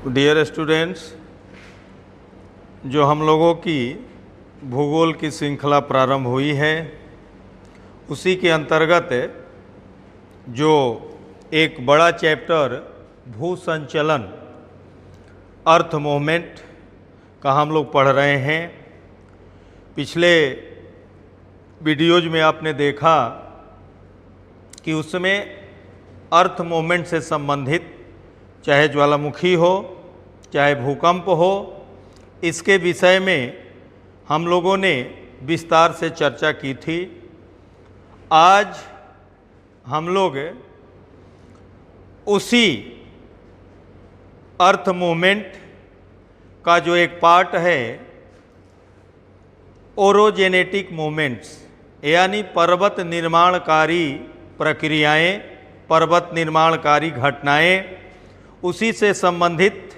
Dear students, जो हम लोगों की भूगोल की श्रृंखला प्रारंभ हुई है उसी के अंतर्गत जो एक बड़ा चैप्टर भू संचलन अर्थ मूवमेंट का हम लोग पढ़ रहे हैं। पिछले वीडियोज में आपने देखा कि उसमें अर्थ मूवमेंट से संबंधित चाहे ज्वालामुखी हो चाहे भूकंप हो, इसके विषय में हम लोगों ने विस्तार से चर्चा की थी। आज हम लोग उसी अर्थ मूवमेंट का जो एक पार्ट है ओरोजेनेटिक मूवमेंट्स यानी पर्वत निर्माणकारी प्रक्रियाएं, पर्वत निर्माणकारी घटनाएं, उसी से संबंधित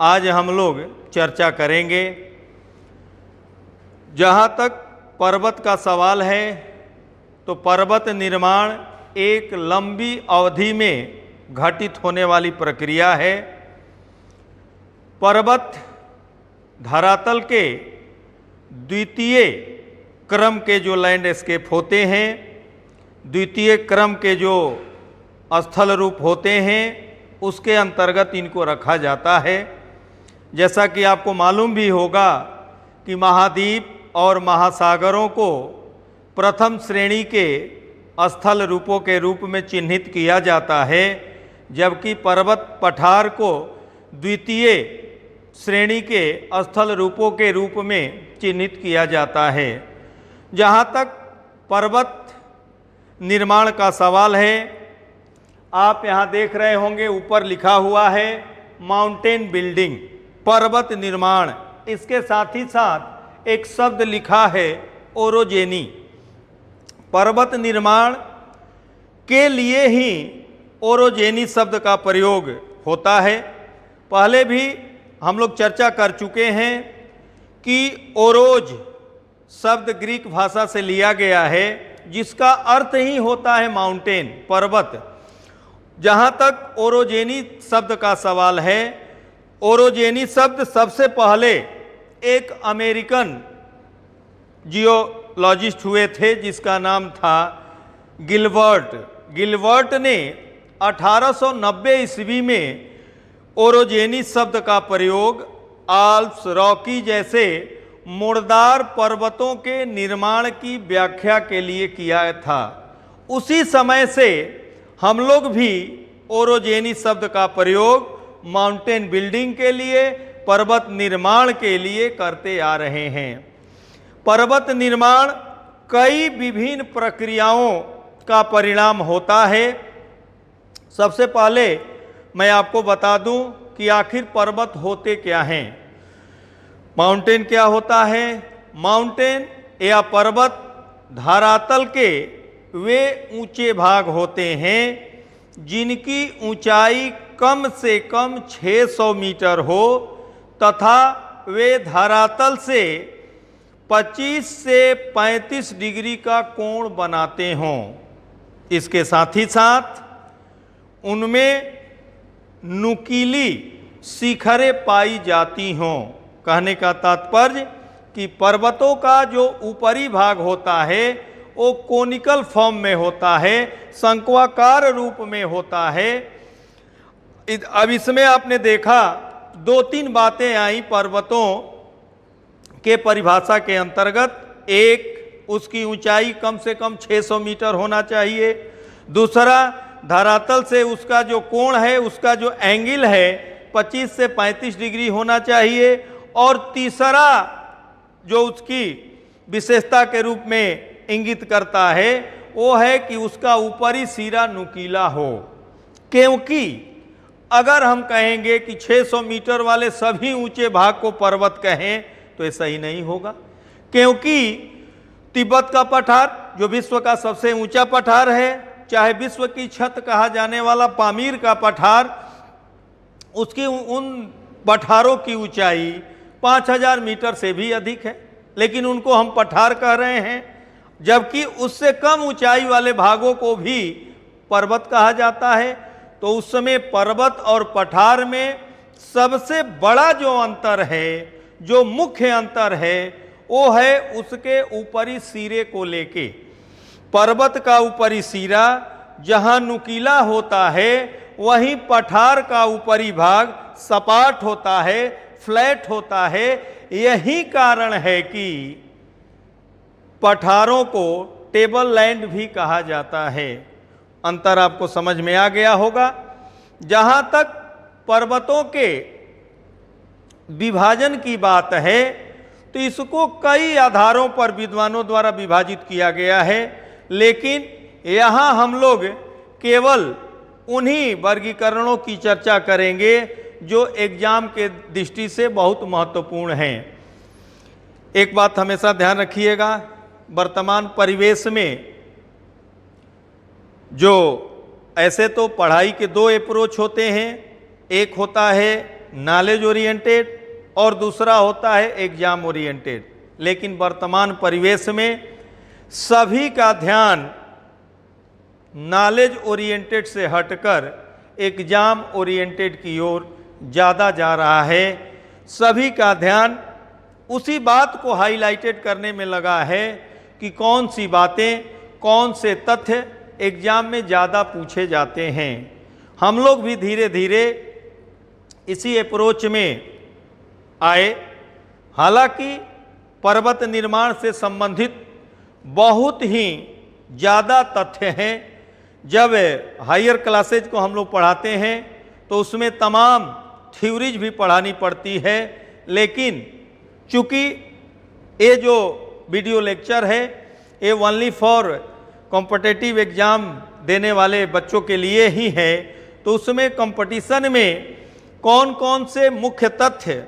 आज हम लोग चर्चा करेंगे। जहाँ तक पर्वत का सवाल है तो पर्वत निर्माण एक लंबी अवधि में घटित होने वाली प्रक्रिया है। पर्वत धरातल के द्वितीय क्रम के जो लैंडस्केप होते हैं, द्वितीय क्रम के जो स्थल रूप होते हैं, उसके अंतर्गत इनको रखा जाता है। जैसा कि आपको मालूम भी होगा कि महाद्वीप और महासागरों को प्रथम श्रेणी के स्थल रूपों के रूप में चिन्हित किया जाता है, जबकि पर्वत पठार को द्वितीय श्रेणी के स्थल रूपों के रूप में चिन्हित किया जाता है। जहाँ तक पर्वत निर्माण का सवाल है, आप यहाँ देख रहे होंगे ऊपर लिखा हुआ है माउंटेन बिल्डिंग, पर्वत निर्माण। इसके साथ ही साथ एक शब्द लिखा है ओरोजेनी। पर्वत निर्माण के लिए ही ओरोजेनी शब्द का प्रयोग होता है। पहले भी हम लोग चर्चा कर चुके हैं कि ओरोज शब्द ग्रीक भाषा से लिया गया है, जिसका अर्थ ही होता है माउंटेन, पर्वत। जहाँ तक ओरोजेनी शब्द का सवाल है, ओरोजेनी शब्द सबसे पहले एक अमेरिकन जियोलॉजिस्ट हुए थे जिसका नाम था गिलबर्ट। गिलबर्ट ने 1890 ईस्वी में ओरोजेनी शब्द का प्रयोग आल्प्स, रॉकी जैसे मुड़दार पर्वतों के निर्माण की व्याख्या के लिए किया था। उसी समय से हम लोग भी ओरोजेनी शब्द का प्रयोग माउंटेन बिल्डिंग के लिए, पर्वत निर्माण के लिए करते आ रहे हैं। पर्वत निर्माण कई विभिन्न प्रक्रियाओं का परिणाम होता है। सबसे पहले मैं आपको बता दूं कि आखिर पर्वत होते क्या हैं। माउंटेन क्या होता है? माउंटेन या पर्वत धरातल के वे ऊंचे भाग होते हैं जिनकी ऊंचाई कम से कम 600 मीटर हो तथा वे धरातल से 25 से 35 डिग्री का कोण बनाते हों। इसके साथ ही साथ उनमें नुकीली शिखरें पाई जाती हों। कहने का तात्पर्य कि पर्वतों का जो ऊपरी भाग होता है वो कोनिकल फॉर्म में होता है, शंक्वाकार रूप में होता है। अब इसमें आपने देखा दो तीन बातें आई पर्वतों के परिभाषा के अंतर्गत। एक, उसकी ऊंचाई कम से कम 600 मीटर होना चाहिए। दूसरा, धरातल से उसका जो कोण है, उसका जो एंगल है 25 से 35 डिग्री होना चाहिए। और तीसरा जो उसकी विशेषता के रूप में इंगित करता है वो है कि उसका ऊपरी सिरा नुकीला हो। क्योंकि अगर हम कहेंगे कि 600 मीटर वाले सभी ऊंचे भाग को पर्वत कहें तो ये सही नहीं होगा, क्योंकि तिब्बत का पठार जो विश्व का सबसे ऊंचा पठार है, चाहे विश्व की छत कहा जाने वाला पामीर का पठार, उसकी उन पठारों की ऊंचाई 5000 मीटर से भी अधिक है, लेकिन उनको हम पठार कह रहे हैं। जबकि उससे कम ऊंचाई वाले भागों को भी पर्वत कहा जाता है। तो उस समय पर्वत और पठार में सबसे बड़ा जो अंतर है, जो मुख्य अंतर है, वो है उसके ऊपरी सिरे को लेके। पर्वत का ऊपरी सिरा जहां नुकीला होता है, वहीं पठार का ऊपरी भाग सपाट होता है, फ्लैट होता है। यही कारण है कि पठारों को टेबल लैंड भी कहा जाता है। अंतर आपको समझ में आ गया होगा। जहां तक पर्वतों के विभाजन की बात है, तो इसको कई आधारों पर विद्वानों द्वारा विभाजित किया गया है, लेकिन यहाँ हम लोग केवल उन्हीं वर्गीकरणों की चर्चा करेंगे जो एग्जाम के दृष्टि से बहुत महत्वपूर्ण हैं। एक बात हमेशा ध्यान रखिएगा, वर्तमान परिवेश में जो ऐसे तो पढ़ाई के दो अप्रोच होते हैं, एक होता है नॉलेज ओरिएंटेड और दूसरा होता है एग्जाम ओरिएंटेड। लेकिन वर्तमान परिवेश में सभी का ध्यान नॉलेज ओरिएंटेड से हटकर एग्जाम ओरिएंटेड की ओर ज़्यादा जा रहा है। सभी का ध्यान उसी बात को हाईलाइटेड करने में लगा है कि कौन सी बातें, कौन से तथ्य एग्जाम में ज़्यादा पूछे जाते हैं। हम लोग भी धीरे धीरे इसी अप्रोच में आए। हालांकि पर्वत निर्माण से संबंधित बहुत ही ज़्यादा तथ्य हैं। जब हायर क्लासेज को हम लोग पढ़ाते हैं तो उसमें तमाम थ्योरीज भी पढ़ानी पड़ती है, लेकिन चूँकि ये जो वीडियो लेक्चर है ये ओनली फॉर कॉम्पिटिटिव एग्ज़ाम देने वाले बच्चों के लिए ही है, तो उसमें कंपटीशन में कौन कौन से मुख्य तथ्य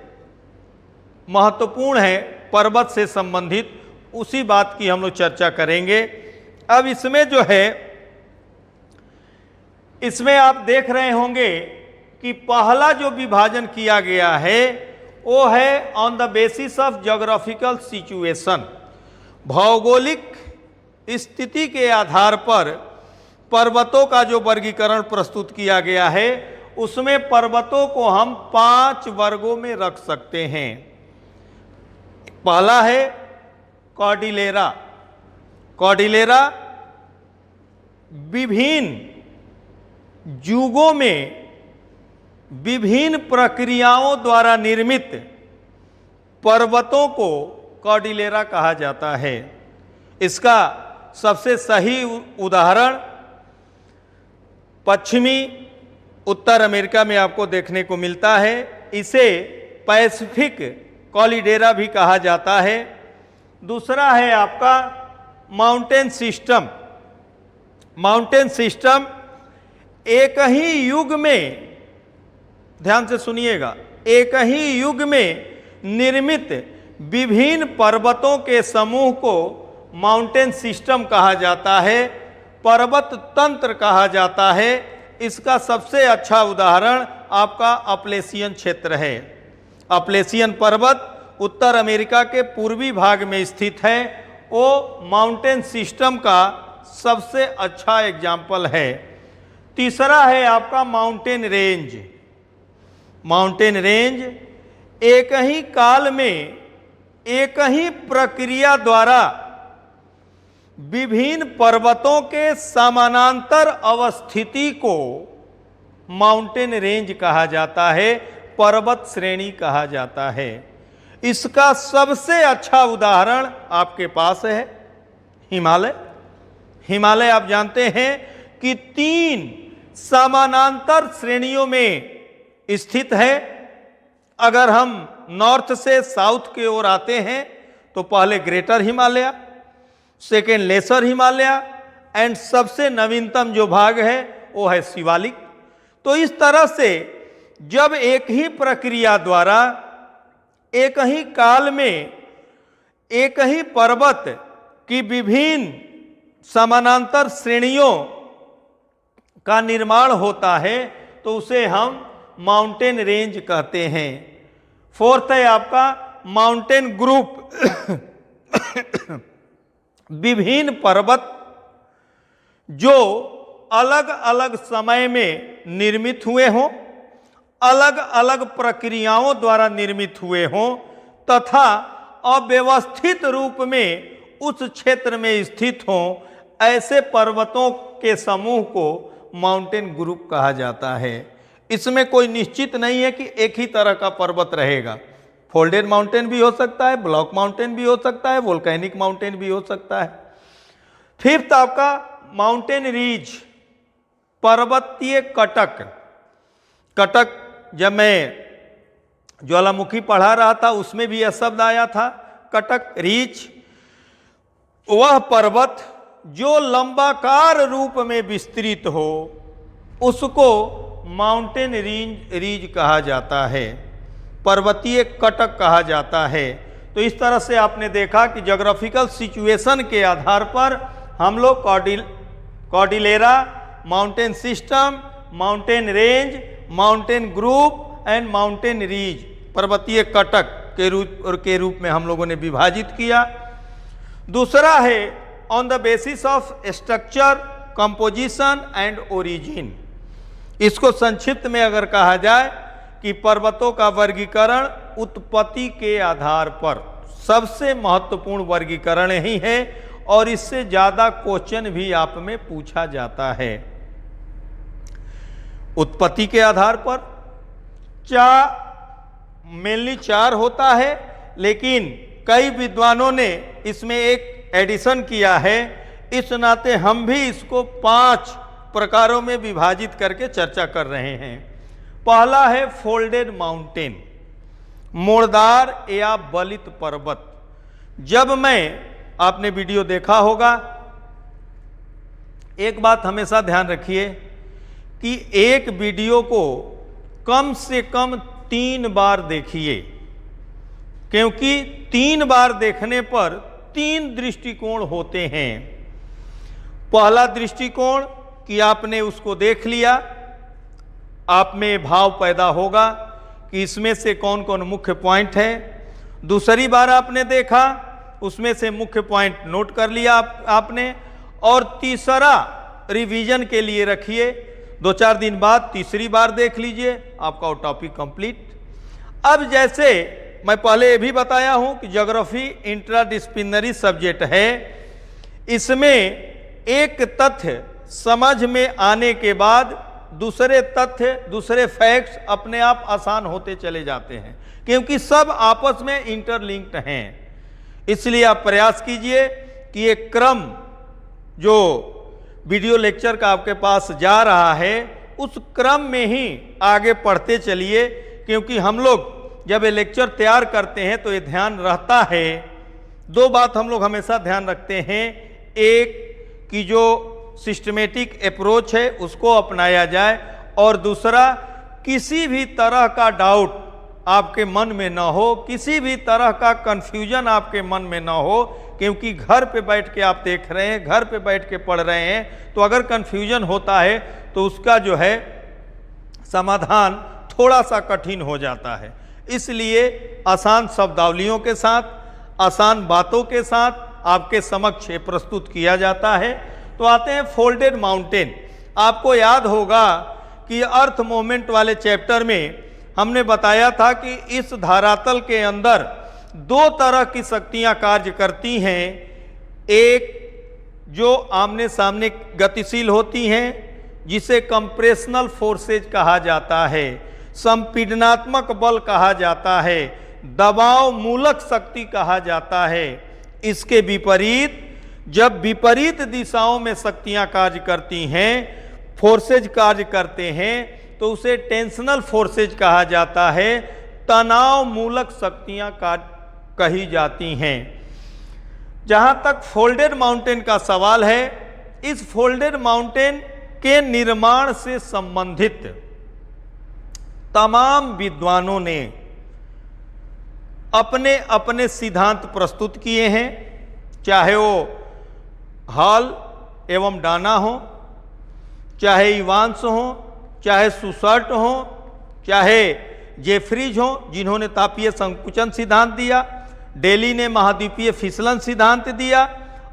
महत्वपूर्ण हैं पर्वत से संबंधित, उसी बात की हम लोग चर्चा करेंगे। अब इसमें जो है, इसमें आप देख रहे होंगे कि पहला जो विभाजन किया गया है वो है on the basis of geographical situation. भौगोलिक स्थिति के आधार पर पर्वतों का जो वर्गीकरण प्रस्तुत किया गया है, उसमें पर्वतों को हम 5 वर्गों में रख सकते हैं। पहला है कॉर्डिलेरा। कॉर्डिलेरा विभिन्न युगों में विभिन्न प्रक्रियाओं द्वारा निर्मित पर्वतों को कॉर्डिलेरा कहा जाता है। इसका सबसे सही उदाहरण पश्चिमी उत्तर अमेरिका में आपको देखने को मिलता है। इसे पैसिफिक कॉर्डिलेरा भी कहा जाता है। दूसरा है आपका माउंटेन सिस्टम। माउंटेन सिस्टम एक ही युग में, ध्यान से सुनिएगा, एक ही युग में निर्मित विभिन्न पर्वतों के समूह को माउंटेन सिस्टम कहा जाता है, पर्वत तंत्र कहा जाता है। इसका सबसे अच्छा उदाहरण आपका अपलेशियन क्षेत्र है। अपलेशियन पर्वत उत्तर अमेरिका के पूर्वी भाग में स्थित है। वो माउंटेन सिस्टम का सबसे अच्छा एग्जाम्पल है। तीसरा है आपका माउंटेन रेंज। माउंटेन रेंज एक ही काल में एक ही प्रक्रिया द्वारा विभिन्न पर्वतों के समानांतर अवस्थिति को माउंटेन रेंज कहा जाता है, पर्वत श्रेणी कहा जाता है। इसका सबसे अच्छा उदाहरण आपके पास है हिमालय। हिमालय आप जानते हैं कि 3 समानांतर श्रेणियों में स्थित है। अगर हम नॉर्थ से साउथ की ओर आते हैं तो पहले greater Himalaya, second lesser Himalaya and सबसे नवीनतम जो भाग है वो है शिवालिक। तो इस तरह से जब एक ही प्रक्रिया द्वारा एक ही काल में एक ही पर्वत की विभिन्न समानांतर श्रेणियों का निर्माण होता है तो उसे हम माउंटेन रेंज कहते हैं। फोर्थ है आपका माउंटेन ग्रुप। विभिन्न पर्वत जो अलग अलग समय में निर्मित हुए हों अलग अलग प्रक्रियाओं द्वारा निर्मित हुए हों तथा अव्यवस्थित रूप में उस क्षेत्र में स्थित हों, ऐसे पर्वतों के समूह को माउंटेन ग्रुप कहा जाता है। इसमें कोई निश्चित नहीं है कि एक ही तरह का पर्वत रहेगा। फोल्डेड माउंटेन भी हो सकता है, ब्लॉक माउंटेन भी हो सकता है, वोल्केनिक माउंटेन भी हो सकता है। फिफ्थ आपका माउंटेन रिज, पर्वतीय कटक। कटक जब मैं ज्वालामुखी पढ़ा रहा था उसमें भी यह शब्द आया था, कटक रिज। वह पर्वत जो लंबाकार रूप में विस्तृत हो उसको माउंटेन रिज कहा जाता है, पर्वतीय कटक कहा जाता है। तो इस तरह से आपने देखा कि ज्योग्राफिकल सिचुएशन के आधार पर हम लोग Cordillera, mountain system, mountain range, mountain group and mountain ridge, पर्वतीय कटक के रूप में हम लोगों ने विभाजित किया। दूसरा है on the basis of structure, composition and origin. इसको संक्षिप्त में अगर कहा जाए कि पर्वतों का वर्गीकरण उत्पत्ति के आधार पर, सबसे महत्वपूर्ण वर्गीकरण ही है और इससे ज्यादा क्वेश्चन भी आप में पूछा जाता है। उत्पत्ति के आधार पर मेनली 4 होता है, लेकिन कई विद्वानों ने इसमें एक एडिशन किया है, इस नाते हम भी इसको 5 प्रकारों में विभाजित करके चर्चा कर रहे हैं। पहला है फोल्डेड माउंटेन, मोड़दार या बलित पर्वत। जब आपने वीडियो देखा होगा, एक बात हमेशा ध्यान रखिए कि एक वीडियो को कम से कम 3 बार देखिए, क्योंकि 3 बार देखने पर 3 दृष्टिकोण होते हैं। पहला दृष्टिकोण कि आपने उसको देख लिया, आप में भाव पैदा होगा कि इसमें से कौन कौन मुख्य पॉइंट है। दूसरी बार आपने देखा, उसमें से मुख्य पॉइंट नोट कर लिया आपने, और तीसरा रिवीजन के लिए रखिए, 2-4 दिन बाद तीसरी बार देख लीजिए, आपका वो टॉपिक कंप्लीट। अब जैसे मैं पहले ये भी बताया हूं कि ज्योग्राफी इंट्राडिसिप्लिनरी सब्जेक्ट है, इसमें एक तथ्य समझ में आने के बाद दूसरे तथ्य, दूसरे फैक्ट्स अपने आप आसान होते चले जाते हैं, क्योंकि सब आपस में इंटरलिंक्ड हैं। इसलिए आप प्रयास कीजिए कि ये क्रम जो वीडियो लेक्चर का आपके पास जा रहा है उस क्रम में ही आगे पढ़ते चलिए, क्योंकि हम लोग जब ये लेक्चर तैयार करते हैं तो ये ध्यान रहता है, 2 बात हम लोग हमेशा ध्यान रखते हैं। एक कि जो सिस्टमेटिक अप्रोच है उसको अपनाया जाए, और दूसरा किसी भी तरह का डाउट आपके मन में ना हो, किसी भी तरह का कंफ्यूजन आपके मन में ना हो, क्योंकि घर पे बैठ के आप देख रहे हैं, घर पे बैठ के पढ़ रहे हैं, तो अगर कंफ्यूजन होता है तो उसका जो है समाधान थोड़ा सा कठिन हो जाता है। इसलिए आसान शब्दावलियों के साथ, आसान बातों के साथ आपके समक्ष प्रस्तुत किया जाता है। तो आते हैं फोल्डेड माउंटेन। आपको याद होगा कि अर्थ मोमेंट वाले चैप्टर में हमने बताया था कि इस धरातल के अंदर 2 तरह की शक्तियां कार्य करती हैं। एक जो आमने सामने गतिशील होती हैं, जिसे कंप्रेशनल फोर्सेज कहा जाता है, संपीडनात्मक बल कहा जाता है, दबाव मूलक शक्ति कहा जाता है। इसके विपरीत जब विपरीत दिशाओं में शक्तियां कार्य करती हैं, फोर्सेज कार्य करते हैं, तो उसे टेंशनल फोर्सेज कहा जाता है, तनाव मूलक शक्तियां कही जाती हैं। जहां तक फोल्डेड माउंटेन का सवाल है, इस फोल्डेड माउंटेन के निर्माण से संबंधित तमाम विद्वानों ने अपने अपने सिद्धांत प्रस्तुत किए हैं, चाहे वो हॉल एवं डाना हो, चाहे इवांस हो, चाहे सुसर्ट हो, चाहे जेफ्रीज हो जिन्होंने तापीय संकुचन सिद्धांत दिया, डेली ने महाद्वीपीय फिसलन सिद्धांत दिया,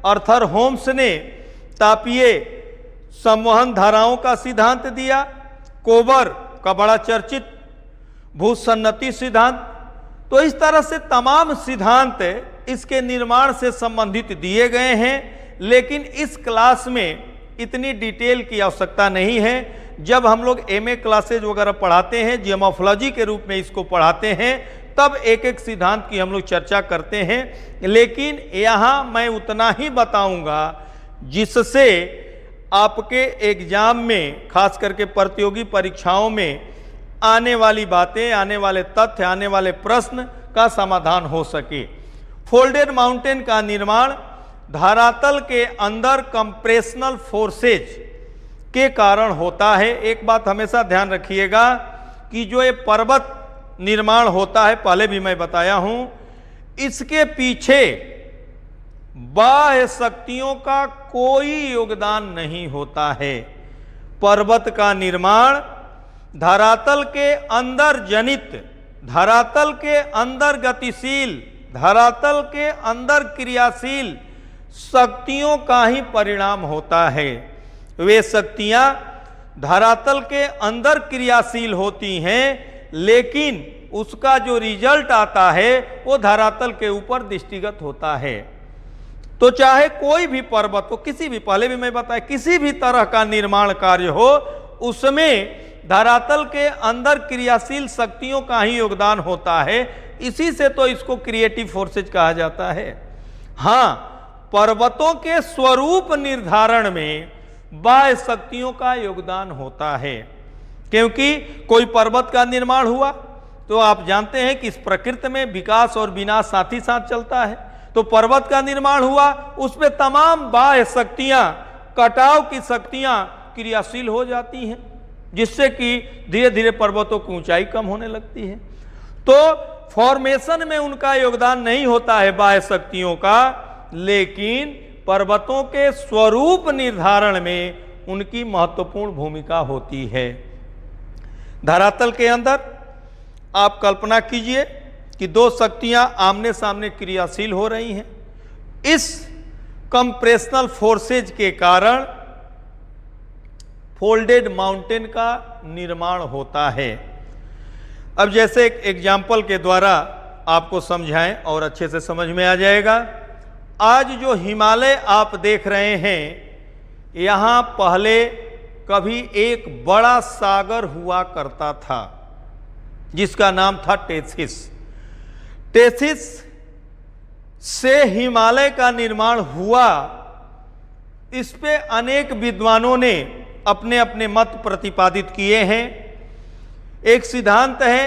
अर्थर होम्स ने तापीय संवहन धाराओं का सिद्धांत दिया, कोबर का बड़ा चर्चित भूसन्नति सिद्धांत। तो इस तरह से तमाम सिद्धांत इसके निर्माण से संबंधित दिए गए हैं, लेकिन इस क्लास में इतनी डिटेल की आवश्यकता नहीं है। जब हम लोग एमए क्लासेज वगैरह पढ़ाते हैं, जियोमॉर्फोलॉजी के रूप में इसको पढ़ाते हैं, तब एक एक सिद्धांत की हम लोग चर्चा करते हैं। लेकिन यहाँ मैं उतना ही बताऊंगा जिससे आपके एग्जाम में, खास करके प्रतियोगी परीक्षाओं में आने वाली बातें, आने वाले तथ्य, आने वाले प्रश्न का समाधान हो सके। फोल्डेड माउंटेन का निर्माण धरातल के अंदर कंप्रेशनल फोर्सेज के कारण होता है। एक बात हमेशा ध्यान रखिएगा कि जो ये पर्वत निर्माण होता है, पहले भी मैं बताया हूं, इसके पीछे बाह्य शक्तियों का कोई योगदान नहीं होता है। पर्वत का निर्माण धरातल के अंदर जनित, धरातल के अंदर गतिशील, धरातल के अंदर क्रियाशील शक्तियों का ही परिणाम होता है। वे शक्तियां धरातल के अंदर क्रियाशील होती हैं, लेकिन उसका जो रिजल्ट आता है वो धरातल के ऊपर दृष्टिगत होता है। तो चाहे कोई भी पर्वत हो, किसी भी, पहले भी मैं बताया, किसी भी तरह का निर्माण कार्य हो, उसमें धरातल के अंदर क्रियाशील शक्तियों का ही योगदान होता है। इसी से तो इसको क्रिएटिव फोर्सेज कहा जाता है। हाँ, पर्वतों के स्वरूप निर्धारण में बाह्य शक्तियों का योगदान होता है, क्योंकि कोई पर्वत का निर्माण हुआ तो आप जानते हैं कि इस प्रकृति में विकास और विनाश साथ ही साथ चलता है। तो पर्वत का निर्माण हुआ, उसमें तमाम बाह्य शक्तियां, कटाव की शक्तियां क्रियाशील हो जाती हैं, जिससे कि धीरे धीरे पर्वतों की ऊंचाई कम होने लगती है। तो फॉर्मेशन में उनका योगदान नहीं होता है बाह्य शक्तियों का, लेकिन पर्वतों के स्वरूप निर्धारण में उनकी महत्वपूर्ण भूमिका होती है। धरातल के अंदर आप कल्पना कीजिए कि दो शक्तियां आमने सामने क्रियाशील हो रही हैं। इस कंप्रेशनल फोर्सेज के कारण फोल्डेड माउंटेन का निर्माण होता है। अब जैसे एक एग्जाम्पल के द्वारा आपको समझाएं और अच्छे से समझ में आ जाएगा। आज जो हिमालय आप देख रहे हैं, यहाँ पहले कभी एक बड़ा सागर हुआ करता था जिसका नाम था टेथिस। टेथिस से हिमालय का निर्माण हुआ। इस पे अनेक विद्वानों ने अपने अपने मत प्रतिपादित किए हैं। एक सिद्धांत है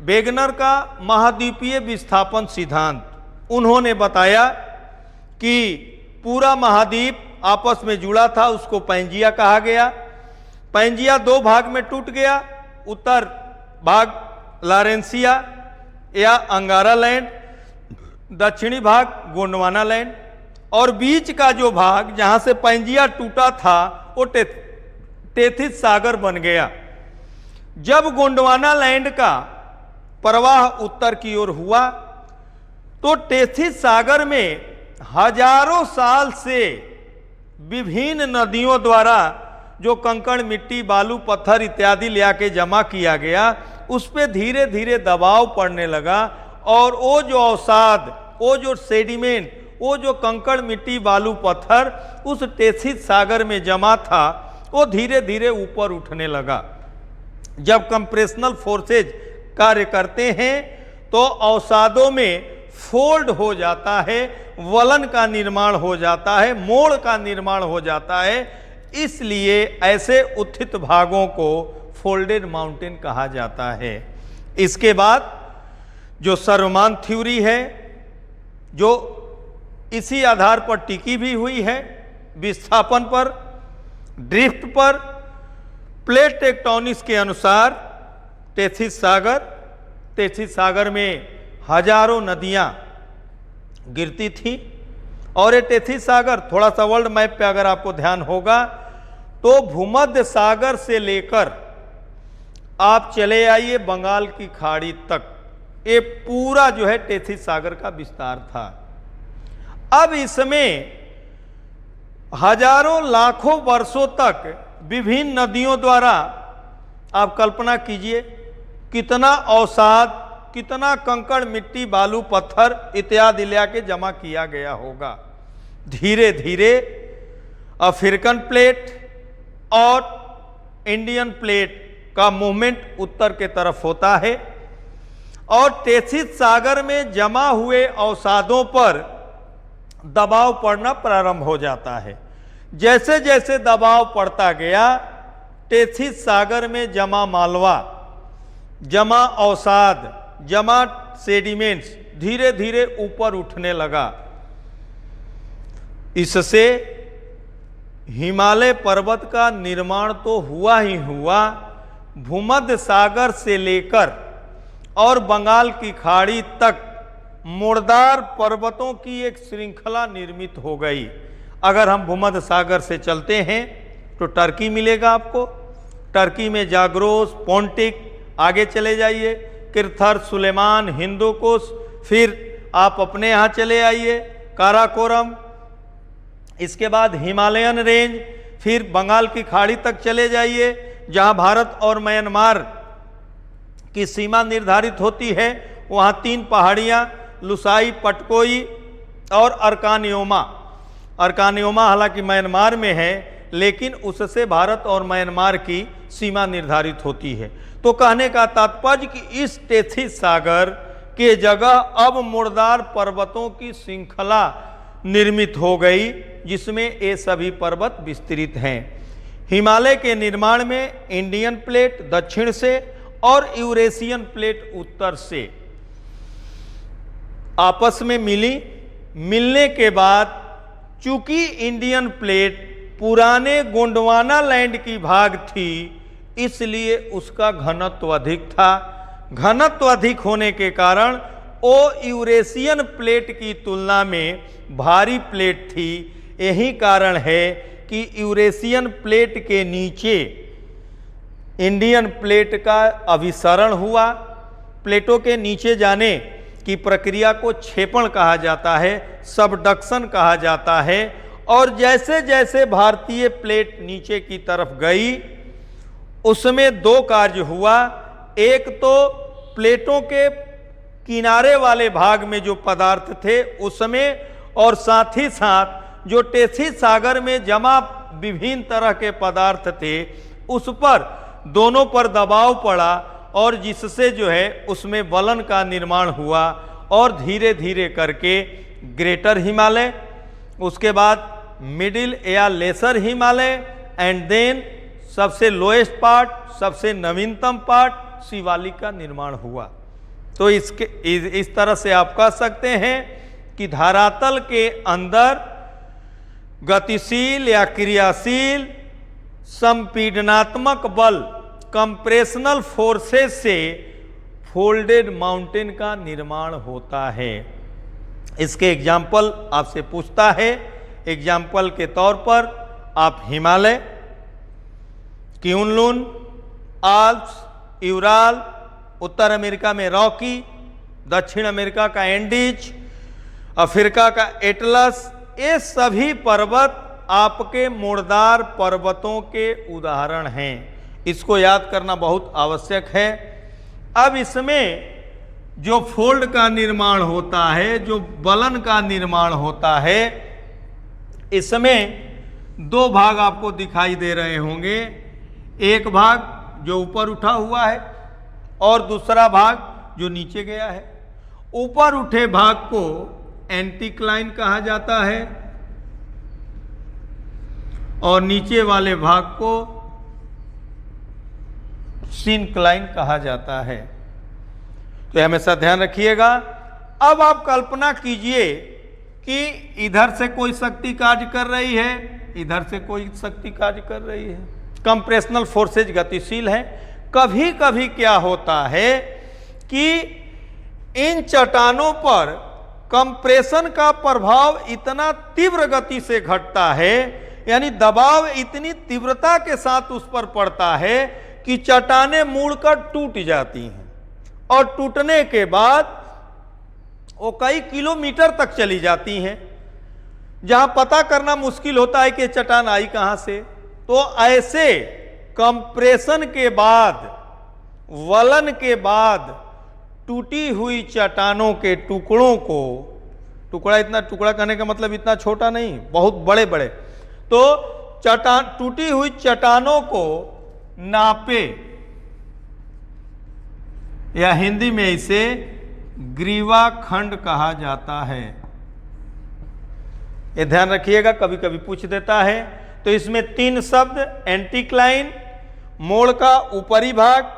वेगनर का महाद्वीपीय विस्थापन सिद्धांत। उन्होंने बताया कि पूरा महाद्वीप आपस में जुड़ा था, उसको पैंजिया कहा गया। पैंजिया दो भाग में टूट गया, उत्तर भाग लॉरेंसिया या अंगारा लैंड, दक्षिणी भाग गोंडवाना लैंड, और बीच का जो भाग जहां से पैंजिया टूटा था वो टेथिस सागर बन गया। जब गोंडवाना लैंड का प्रवाह उत्तर की ओर हुआ तो टेथिस सागर में हजारों साल से विभिन्न नदियों द्वारा जो कंकड़, मिट्टी, बालू, पत्थर इत्यादि ले आके जमा किया गया, उस पर धीरे धीरे दबाव पड़ने लगा और वो जो अवसाद, वो जो सेडिमेंट, वो जो कंकड़, मिट्टी, बालू, पत्थर उस टेथिस सागर में जमा था, वो धीरे धीरे ऊपर उठने लगा। जब कंप्रेशनल फोर्सेज कार्य करते हैं तो अवसादों में फोल्ड हो जाता है, वलन का निर्माण हो जाता है, मोड़ का निर्माण हो जाता है। इसलिए ऐसे उत्थित भागों को फोल्डेड माउंटेन कहा जाता है। इसके बाद जो सर्वमान थ्योरी है, जो इसी आधार पर टिकी भी हुई है, विस्थापन पर, ड्रिफ्ट पर, प्लेट टेक्टोनिक्स के अनुसार टेथिस सागर में हजारों नदियां गिरती थी। और ये टेथिस सागर, थोड़ा सा वर्ल्ड मैप पे अगर आपको ध्यान होगा तो भूमध्य सागर से लेकर आप चले आइए बंगाल की खाड़ी तक, ये पूरा जो है टेथिस सागर का विस्तार था। अब इसमें हजारों लाखों वर्षों तक विभिन्न नदियों द्वारा, आप कल्पना कीजिए कितना अवसाद, कितना कंकड़ मिट्टी बालू पत्थर इत्यादि ला के जमा किया गया होगा। धीरे धीरे अफ्रीकन प्लेट और इंडियन प्लेट का मूवमेंट उत्तर के तरफ होता है और टेथिस सागर में जमा हुए अवसादों पर दबाव पड़ना प्रारंभ हो जाता है। जैसे जैसे दबाव पड़ता गया, टेथिस सागर में जमा मालवा, जमा अवसाद, जमा सेडिमेंट्स धीरे धीरे ऊपर उठने लगा। इससे हिमालय पर्वत का निर्माण तो हुआ ही हुआ, भूमध्य सागर से लेकर और बंगाल की खाड़ी तक मुड़दार पर्वतों की एक श्रृंखला निर्मित हो गई। अगर हम भूमध्य सागर से चलते हैं तो टर्की मिलेगा आपको। टर्की में जाग्रोस, पोंटिक, आगे चले जाइए किरथर, सुलेमान, हिंदुकुश, फिर आप अपने यहाँ चले आइए काराकोरम, इसके बाद हिमालयन रेंज, फिर बंगाल की खाड़ी तक चले जाइए जहाँ भारत और म्यांमार की सीमा निर्धारित होती है। वहाँ 3 पहाड़ियाँ लुसाई, पटकोई और अर्कानियोमा। अर्कानियोमा हालांकि म्यांमार में है, लेकिन उससे भारत और म्यांमार की सीमा निर्धारित होती है। तो कहने का तात्पर्य कि इस टेथिस सागर के जगह अब मुड़दार पर्वतों की श्रृंखला निर्मित हो गई, जिसमें ये सभी पर्वत विस्तृत हैं। हिमालय के निर्माण में इंडियन प्लेट दक्षिण से और यूरेशियन प्लेट उत्तर से आपस में मिलने के बाद चूंकि इंडियन प्लेट पुराने गोंडवाना लैंड की भाग थी, इसलिए उसका घनत्व अधिक था। घनत्व अधिक होने के कारण वो यूरेशियन प्लेट की तुलना में भारी प्लेट थी। यही कारण है कि यूरेशियन प्लेट के नीचे इंडियन प्लेट का अभिसरण हुआ। प्लेटों के नीचे जाने की प्रक्रिया को क्षेपण कहा जाता है, सबडक्शन कहा जाता है। और जैसे जैसे भारतीय प्लेट नीचे की तरफ गई, उसमें 2 कार्य हुआ। एक तो प्लेटों के किनारे वाले भाग में जो पदार्थ थे उसमें, और साथ ही साथ जो टेथिस सागर में जमा विभिन्न तरह के पदार्थ थे उस पर, दोनों पर दबाव पड़ा और जिससे जो है उसमें वलन का निर्माण हुआ। और धीरे धीरे करके ग्रेटर हिमालय, उसके बाद मिडिल या लेसर हिमालय, एंड देन सबसे लोएस्ट पार्ट, सबसे नवीनतम पार्ट शिवालिक का निर्माण हुआ। तो इस तरह से आप कह सकते हैं कि धरातल के अंदर गतिशील या क्रियाशील संपीडनात्मक बल, कंप्रेशनल फोर्सेस से फोल्डेड माउंटेन का निर्माण होता है। इसके एग्जाम्पल आपसे पूछता है। एग्जाम्पल के तौर पर आप हिमालय, क्यूनलुन, आल्प्स, यूराल, उत्तर अमेरिका में रॉकी, दक्षिण अमेरिका का एंडीज, अफ्रीका का एटलस, ये सभी पर्वत आपके मुड़दार पर्वतों के उदाहरण हैं। इसको याद करना बहुत आवश्यक है। अब इसमें जो फोल्ड का निर्माण होता है, जो बलन का निर्माण होता है, इसमें 2 भाग आपको दिखाई दे रहे होंगे। एक भाग जो ऊपर उठा हुआ है और दूसरा भाग जो नीचे गया है। ऊपर उठे भाग को एंटीक्लाइन कहा जाता है और नीचे वाले भाग को सिनक्लाइन कहा जाता है। तो हमेशा ध्यान रखिएगा। अब आप कल्पना कीजिए कि इधर से कोई शक्ति कार्य कर रही है, इधर से कोई शक्ति कार्य कर रही है। कंप्रेशनल फोर्सेज गतिशील है। कभी कभी क्या होता है कि इन चट्टानों पर कंप्रेशन का प्रभाव इतना तीव्र गति से घटता है, यानी दबाव इतनी तीव्रता के साथ उस पर पड़ता है कि चट्टानें मुड़कर टूट जाती हैं और टूटने के बाद वो कई किलोमीटर तक चली जाती हैं, जहां पता करना मुश्किल होता है कि चट्टान आई कहां से। तो ऐसे कंप्रेशन के बाद वलन के बाद टूटी हुई चट्टानों के टुकड़ों को, टुकड़ा इतना, टुकड़ा कहने का मतलब इतना छोटा नहीं, बहुत बड़े बड़े, तो चट्टान, टूटी हुई चट्टानों को नापे, या हिंदी में इसे ग्रीवा खंड कहा जाता है। ये ध्यान रखिएगा, कभी कभी पूछ देता है। तो इसमें 3 शब्द, एंटीक्लाइन मोड़ का ऊपरी भाग,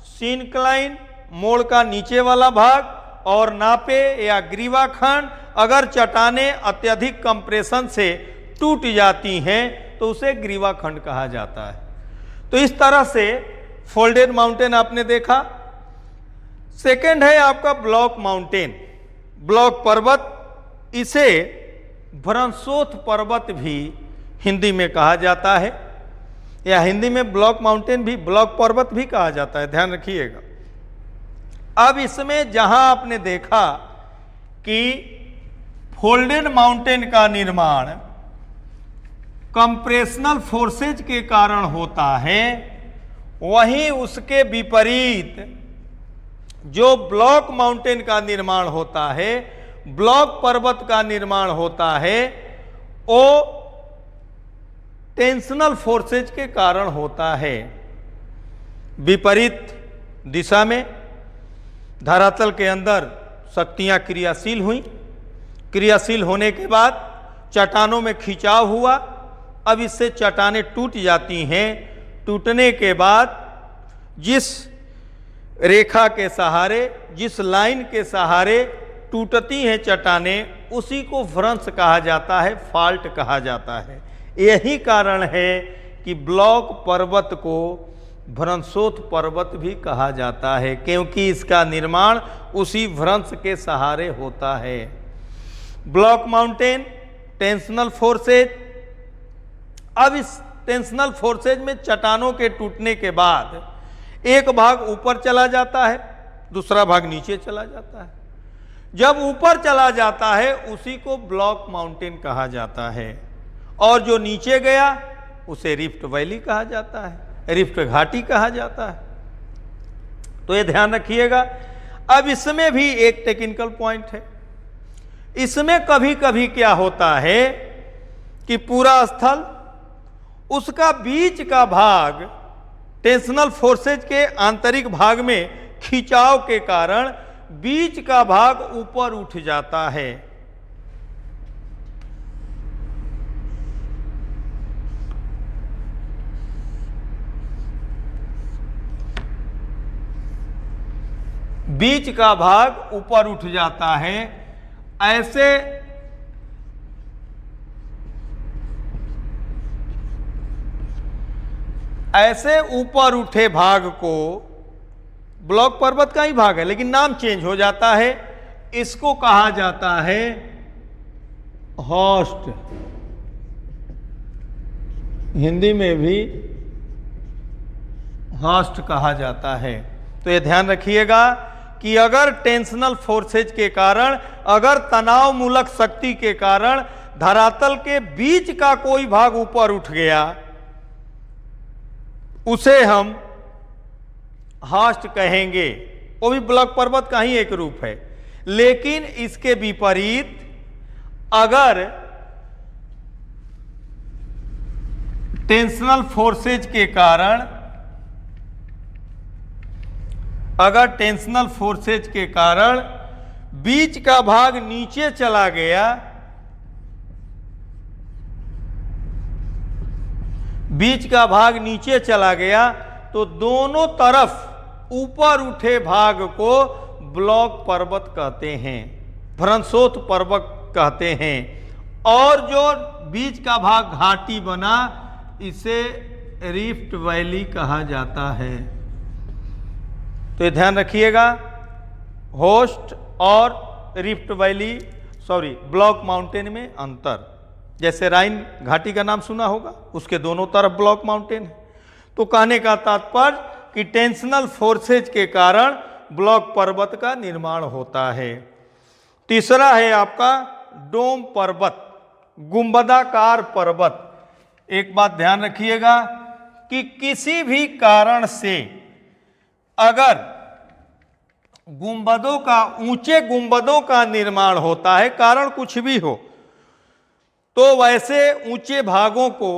सिनक्लाइन मोड़ का नीचे वाला भाग, और नापे या ग्रीवा खंड। अगर चट्टानें अत्यधिक कंप्रेशन से टूट जाती हैं तो उसे ग्रीवा खंड कहा जाता है। तो इस तरह से फोल्डेड माउंटेन आपने देखा। सेकेंड है आपका ब्लॉक माउंटेन, ब्लॉक पर्वत। इसे भ्रंशोथ पर्वत भी हिंदी में कहा जाता है, या हिंदी में ब्लॉक माउंटेन भी, ब्लॉक पर्वत भी कहा जाता है, ध्यान रखिएगा। अब इसमें जहां आपने देखा कि फोल्डेड माउंटेन का निर्माण कंप्रेशनल फोर्सेज के कारण होता है, वहीं उसके विपरीत जो ब्लॉक माउंटेन का निर्माण होता है, ब्लॉक पर्वत का निर्माण होता है, वो टेंशनल फोर्सेज के कारण होता है। विपरीत दिशा में धरातल के अंदर शक्तियां क्रियाशील हुई, क्रियाशील होने के बाद चट्टानों में खिंचाव हुआ। अब इससे चट्टानें टूट जाती हैं। टूटने के बाद जिस रेखा के सहारे, जिस लाइन के सहारे टूटती हैं चट्टानें, उसी को भ्रंश कहा जाता है, फॉल्ट कहा जाता है। यही कारण है कि ब्लॉक पर्वत को भ्रंशोथ पर्वत भी कहा जाता है, क्योंकि इसका निर्माण उसी भ्रंश के सहारे होता है। Block mountain, tensional forces. अब इस टेंशनल फोर्सेज में चट्टानों के टूटने के बाद एक भाग ऊपर चला जाता है, दूसरा भाग नीचे चला जाता है। जब ऊपर चला जाता है उसी को ब्लॉक माउंटेन कहा जाता है, और जो नीचे गया उसे रिफ्ट वैली कहा जाता है, रिफ्ट घाटी कहा जाता है। तो ये ध्यान रखिएगा। अब इसमें भी एक टेक्निकल पॉइंट है। इसमें कभी कभी क्या होता है कि पूरा स्थल, उसका बीच का भाग टेंशनल फोर्सेज के आंतरिक भाग में खिंचाव के कारण बीच का भाग ऊपर उठ जाता है। बीच का भाग ऊपर उठ जाता है। ऐसे ऊपर उठे भाग को, ब्लॉक पर्वत का ही भाग है लेकिन नाम चेंज हो जाता है, इसको कहा जाता है हॉस्ट। हिंदी में भी हॉस्ट कहा जाता है। तो ये ध्यान रखिएगा कि अगर टेंशनल फोर्सेज के कारण, अगर तनाव मूलक शक्ति के कारण धरातल के बीच का कोई भाग ऊपर उठ गया, उसे हम हॉस्ट कहेंगे। वो भी ब्लॉक पर्वत का ही एक रूप है। लेकिन इसके विपरीत अगर टेंशनल फोर्सेज के कारण, अगर टेंशनल फोर्सेज के कारण बीच का भाग नीचे चला गया, बीच का भाग नीचे चला गया, तो दोनों तरफ ऊपर उठे भाग को ब्लॉक पर्वत कहते हैं, भ्रंशोथ पर्वत कहते हैं। और जो बीच का भाग घाटी बना, इसे रिफ्ट वैली कहा जाता है। तो ये ध्यान रखिएगा, होस्ट और रिफ्ट वैली, ब्लॉक माउंटेन में अंतर। जैसे राइन घाटी का नाम सुना होगा, उसके दोनों तरफ ब्लॉक माउंटेन है। तो कहने का तात्पर्य कि टेंशनल फोर्सेज के कारण ब्लॉक पर्वत का निर्माण होता है। तीसरा है आपका डोम पर्वत, गुंबदाकार पर्वत। एक बात ध्यान रखिएगा कि किसी भी कारण से अगर गुंबदों का, ऊंचे गुंबदों का निर्माण होता है, कारण कुछ भी हो, तो वैसे ऊंचे भागों को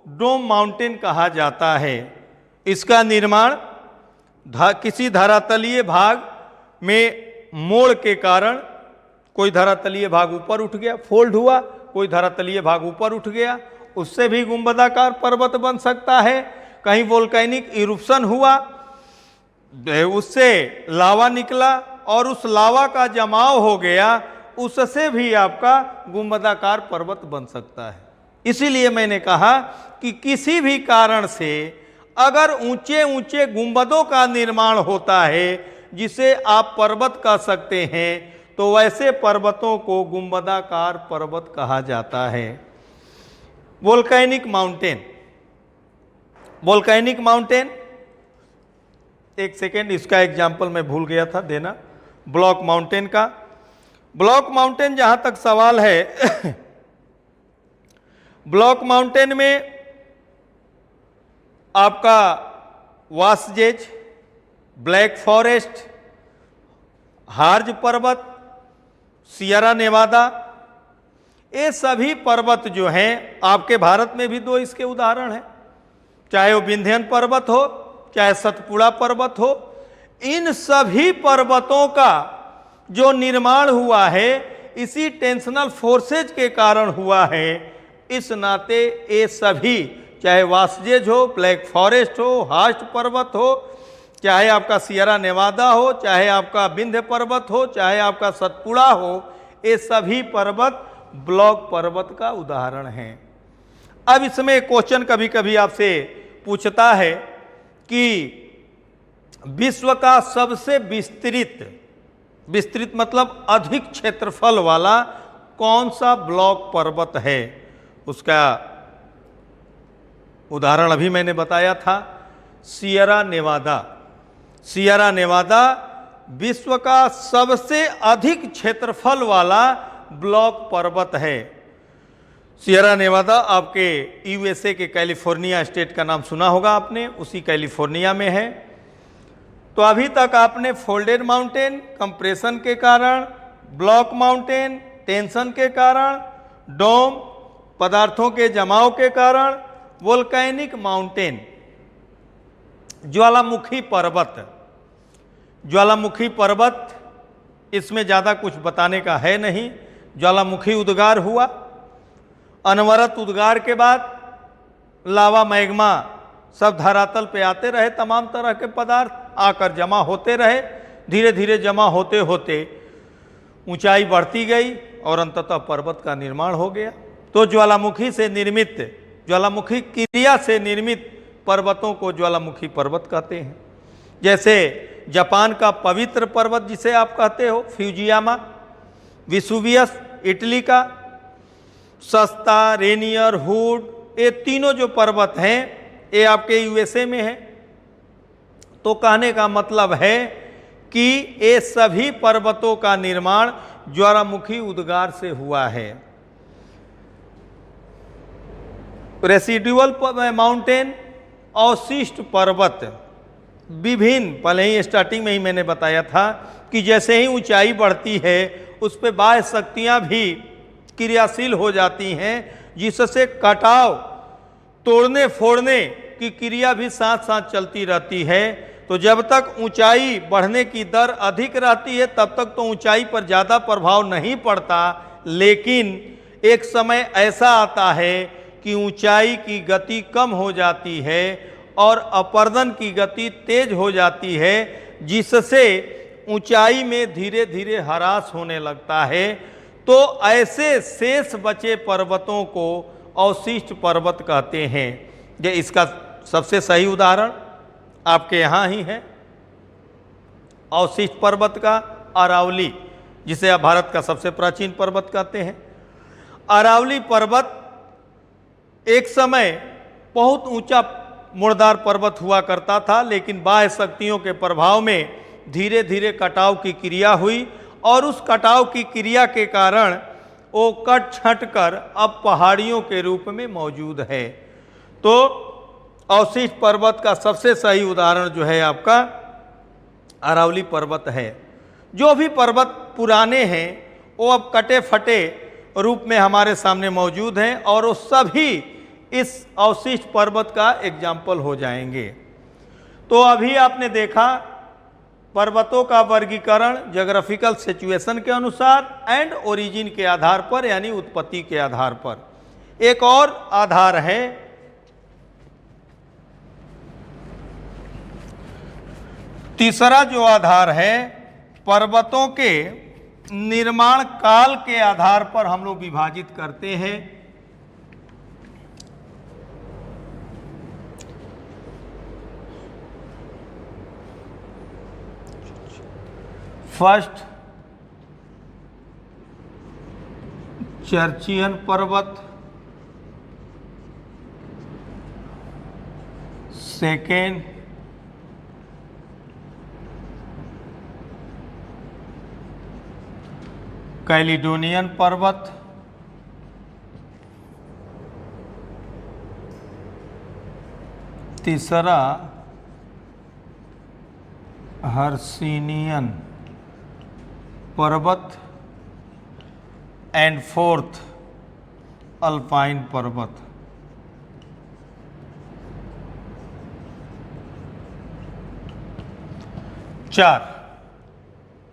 डोम माउंटेन कहा जाता है। इसका निर्माण किसी धरातलीय भाग में मोड़ के कारण, कोई धरातलीय भाग ऊपर उठ गया, फोल्ड हुआ, कोई धरातलीय भाग ऊपर उठ गया, उससे भी गुंबदाकार पर्वत बन सकता है। कहीं वोल्केनिक इरुप्शन हुआ, उससे लावा निकला और उस लावा का जमाव हो गया, उससे भी आपका गुंबदाकार पर्वत बन सकता है। इसीलिए मैंने कहा कि किसी भी कारण से अगर ऊंचे ऊंचे गुंबदों का निर्माण होता है जिसे आप पर्वत कह सकते हैं, तो वैसे पर्वतों को गुंबदाकार पर्वत कहा जाता है। वोल्केनिक माउंटेन, वोल्केनिक माउंटेन, एक सेकेंड, इसका एग्जाम्पल मैं भूल गया था देना, ब्लॉक माउंटेन का। ब्लॉक माउंटेन जहां तक सवाल है ब्लॉक माउंटेन में आपका वासजेज, ब्लैक फॉरेस्ट, हार्ज पर्वत, सियरा नेवादा, ये सभी पर्वत जो हैं, आपके भारत में भी दो इसके उदाहरण हैं, चाहे वो विंध्यन पर्वत हो, चाहे सतपुड़ा पर्वत हो। इन सभी पर्वतों का जो निर्माण हुआ है इसी टेंशनल फोर्सेज के कारण हुआ है। इस नाते ये सभी, चाहे वासजेज हो, ब्लैक फॉरेस्ट हो, हार्स्ट पर्वत हो, चाहे आपका सियरा नेवादा हो, चाहे आपका विंध्य पर्वत हो, चाहे आपका सतपुड़ा हो, ये सभी पर्वत ब्लॉक पर्वत का उदाहरण हैं। अब इसमें क्वेश्चन कभी कभी आपसे पूछता है कि विश्व का सबसे विस्तृत मतलब अधिक क्षेत्रफल वाला कौन सा ब्लॉक पर्वत है। उसका उदाहरण अभी मैंने बताया था, सियरा नेवादा। सियरा नेवादा विश्व का सबसे अधिक क्षेत्रफल वाला ब्लॉक पर्वत है। सियरा नेवादा आपके यूएसए के कैलिफोर्निया स्टेट का नाम सुना होगा आपने, उसी कैलिफोर्निया में है। तो अभी तक आपने फोल्डेड माउंटेन कंप्रेशन के कारण, ब्लॉक माउंटेन टेंशन के कारण, डोम पदार्थों के जमाव के कारण, वोल्केनिक माउंटेन ज्वालामुखी पर्वत। ज्वालामुखी पर्वत, इसमें ज़्यादा कुछ बताने का है नहीं। ज्वालामुखी उद्गार हुआ, अनवरत उद्गार के बाद लावा मैग्मा सब धरातल पे आते रहे, तमाम तरह के पदार्थ आकर जमा होते रहे, धीरे धीरे जमा होते होते ऊंचाई बढ़ती गई और अंततः पर्वत का निर्माण हो गया। तो ज्वालामुखी से निर्मित, ज्वालामुखी क्रिया से निर्मित पर्वतों को ज्वालामुखी पर्वत कहते हैं। जैसे जापान का पवित्र पर्वत जिसे आप कहते हो फ्यूजियामा, विसुवियस इटली का, सस्ता, रेनियर, हुड, ये तीनों जो पर्वत हैं ये आपके यूएसए में है। तो कहने का मतलब है कि ये सभी पर्वतों का निर्माण ज्वालामुखी उद्गार से हुआ है। रेसिडुअल माउंटेन, अवशिष्ट पर्वत, विभिन्न, पहले ही स्टार्टिंग में ही मैंने बताया था कि जैसे ही ऊंचाई बढ़ती है उस पर बाह्य शक्तियां भी क्रियाशील हो जाती हैं, जिससे कटाव, तोड़ने फोड़ने की क्रिया भी साथ साथ चलती रहती है। तो जब तक ऊंचाई बढ़ने की दर अधिक रहती है तब तक तो ऊंचाई पर ज़्यादा प्रभाव नहीं पड़ता, लेकिन एक समय ऐसा आता है कि ऊंचाई की गति कम हो जाती है और अपर्दन की गति तेज हो जाती है, जिससे ऊंचाई में धीरे धीरे ह्रास होने लगता है। तो ऐसे शेष बचे पर्वतों को अवशिष्ट पर्वत कहते हैं। ये इसका सबसे सही उदाहरण आपके यहाँ ही है, अवशिष्ट पर्वत का अरावली, जिसे आप भारत का सबसे प्राचीन पर्वत कहते हैं। अरावली पर्वत एक समय बहुत ऊंचा मुड़दार पर्वत हुआ करता था, लेकिन बाह्य शक्तियों के प्रभाव में धीरे धीरे कटाव की क्रिया हुई और उस कटाव की क्रिया के कारण वो कट छट कर अब पहाड़ियों के रूप में मौजूद है। तो अवशिष्ट पर्वत का सबसे सही उदाहरण जो है आपका अरावली पर्वत है। जो भी पर्वत पुराने हैं वो अब कटे फटे रूप में हमारे सामने मौजूद हैं और वो सभी इस अवशिष्ट पर्वत का एग्जाम्पल हो जाएंगे। तो अभी आपने देखा पर्वतों का वर्गीकरण ज्योग्राफिकल सिचुएशन के अनुसार एंड ओरिजिन के आधार पर, यानी उत्पत्ति के आधार पर। एक और आधार है तीसरा जो आधार है, पर्वतों के निर्माण काल के आधार पर हम लोग विभाजित करते हैं। फर्स्ट चर्चियन पर्वत, सेकेंड कैलिडोनियन पर्वत, तीसरा हर्सिनियन पर्वत एंड फोर्थ अल्पाइन पर्वत। चार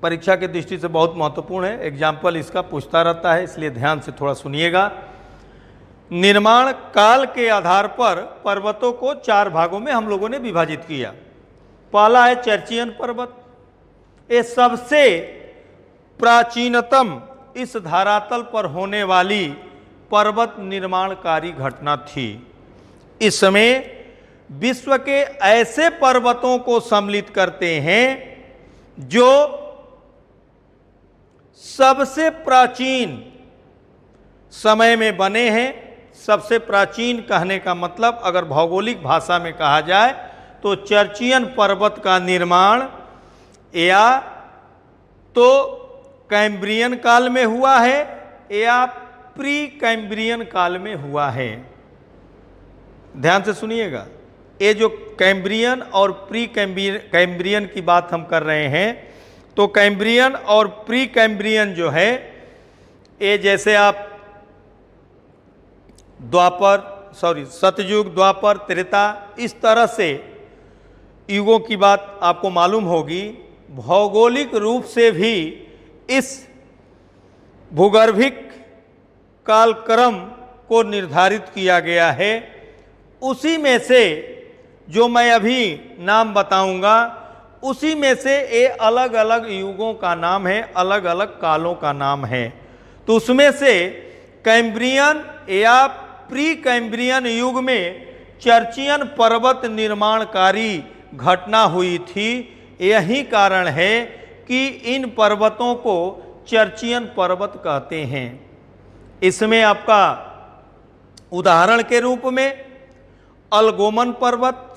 परीक्षा की दृष्टि से बहुत महत्वपूर्ण है, एग्जाम्पल इसका पूछता रहता है, इसलिए ध्यान से थोड़ा सुनिएगा। निर्माण काल के आधार पर पर्वतों को चार भागों में हम लोगों ने विभाजित किया। पहला है चर्चियन पर्वत। ये सबसे प्राचीनतम इस धरातल पर होने वाली पर्वत निर्माणकारी घटना थी। इसमें विश्व के ऐसे पर्वतों को सम्मिलित करते हैं जो सबसे प्राचीन समय में बने हैं। सबसे प्राचीन कहने का मतलब अगर भौगोलिक भाषा में कहा जाए तो चर्चियन पर्वत का निर्माण या तो कैम्ब्रियन काल में हुआ है या प्री कैम्ब्रियन काल में हुआ है। ध्यान से सुनिएगा, ये जो कैम्ब्रियन और प्री कैम्ब्रियन की बात हम कर रहे हैं, तो कैम्ब्रियन और प्री कैम्ब्रियन जो है, ये जैसे आप सतयुग, द्वापर, त्रेता, इस तरह से युगों की बात आपको मालूम होगी। भौगोलिक रूप से भी इस भूगर्भिक कालक्रम को निर्धारित किया गया है। उसी में से जो मैं अभी नाम बताऊंगा, उसी में से ये अलग अलग युगों का नाम है, अलग अलग कालों का नाम है। तो उसमें से कैम्ब्रियन या प्री कैम्ब्रियन युग में चर्चियन पर्वत निर्माणकारी घटना हुई थी। यही कारण है कि इन पर्वतों को चर्चियन पर्वत कहते हैं। इसमें आपका उदाहरण के रूप में अल्गोमन पर्वत,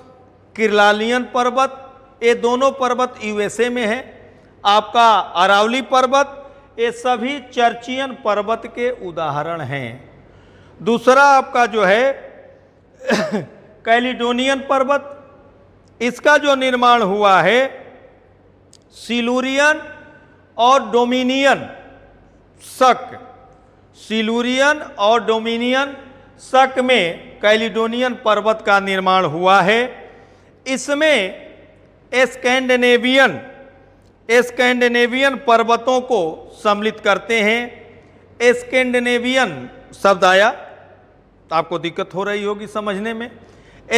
किरलालियन पर्वत, ये दोनों पर्वत यूएसए में है। आपका अरावली पर्वत, ये सभी चर्चियन पर्वत के उदाहरण हैं। दूसरा आपका जो है कैलिडोनियन पर्वत, इसका जो निर्माण हुआ है सिलूरियन और डोमिनियन शक, सिलूरियन और डोमिनियन शक में कैलिडोनियन पर्वत का निर्माण हुआ है। इसमें स्कैंडिनेवियन पर्वतों को सम्मिलित करते हैं। स्कैंडिनेवियन शब्द आया तो आपको दिक्कत हो रही होगी समझने में।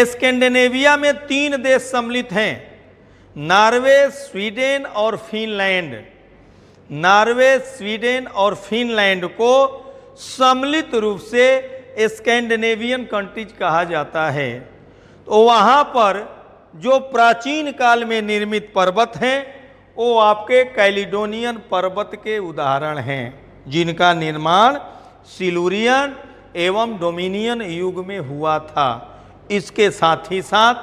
स्कैंडिनेविया में 3 देश सम्मिलित हैं, नॉर्वे, स्वीडन और फिनलैंड। नॉर्वे, स्वीडन और फिनलैंड को सम्मिलित रूप से स्कैंडिनेवियन कंट्रीज कहा जाता है। तो वहाँ पर जो प्राचीन काल में निर्मित पर्वत हैं वो आपके कैलिडोनियन पर्वत के उदाहरण हैं, जिनका निर्माण सिलूरियन एवं डोमिनियन युग में हुआ था। इसके साथ ही साथ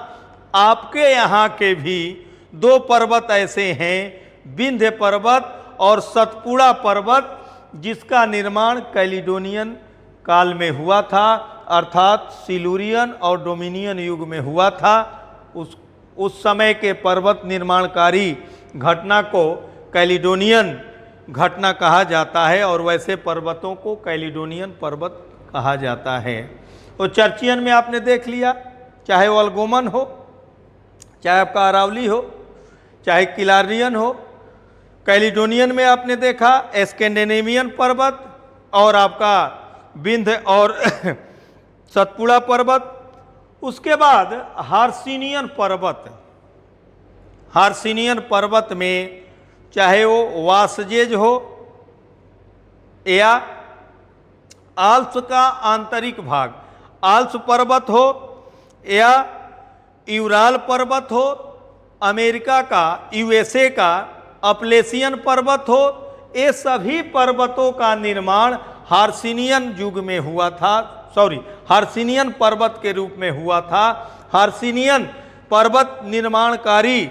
आपके यहाँ के भी 2 पर्वत ऐसे हैं, विंध्य पर्वत और सतपुड़ा पर्वत, जिसका निर्माण कैलिडोनियन काल में हुआ था, अर्थात सिलूरियन और डोमिनियन युग में हुआ था। उस समय के पर्वत निर्माणकारी घटना को कैलिडोनियन घटना कहा जाता है और वैसे पर्वतों को कैलिडोनियन पर्वत कहा जाता है। तो चर्चियन में आपने देख लिया, चाहे वो अल्गोमन हो, चाहे आपका अरावली हो, चाहे किलारियन हो। कैलिडोनियन में आपने देखा स्कैंडिनेवियन पर्वत और आपका विंध्य और सतपुड़ा पर्वत। उसके बाद हार्सिनियन पर्वत। हार्सिनियन पर्वत में चाहे वो वासजेज हो या आल्प्स का आंतरिक भाग आल्प्स पर्वत हो या यूराल पर्वत हो, अमेरिका का यूएसए का अपलेशियन पर्वत हो, ये सभी पर्वतों का निर्माण हार्सिनियन युग में हुआ था, हार्सिनियन पर्वत के रूप में हुआ था। हार्सिनियन पर्वत निर्माणकारी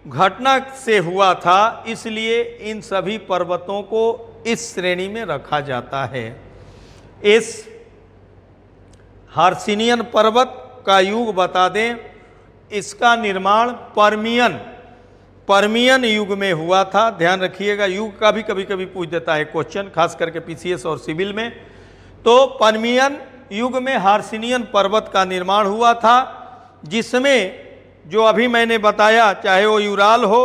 घटना से हुआ था, इसलिए इन सभी पर्वतों को इस श्रेणी में रखा जाता है। इस हार्सिनियन पर्वत का युग बता दें, इसका निर्माण पर्मियन युग में हुआ था। ध्यान रखिएगा, युग का भी कभी कभी पूछ देता है क्वेश्चन, खास करके पीसीएस और सिविल में। तो पर्मियन युग में हार्सिनियन पर्वत का निर्माण हुआ था, जिसमें जो अभी मैंने बताया, चाहे वो यूराल हो,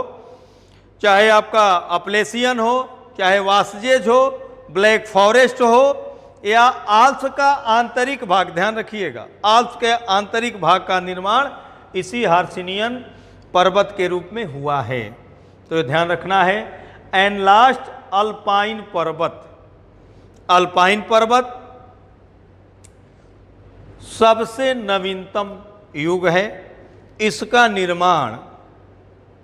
चाहे आपका अपलेशियन हो, चाहे वासजेज हो, ब्लैक फॉरेस्ट हो या आल्प्स का आंतरिक भाग, ध्यान रखिएगा आल्प्स के आंतरिक भाग का निर्माण इसी हार्सिनियन पर्वत के रूप में हुआ है। तो ये ध्यान रखना है। एंड लास्ट अल्पाइन पर्वत। अल्पाइन पर्वत सबसे नवीनतम युग है। इसका निर्माण,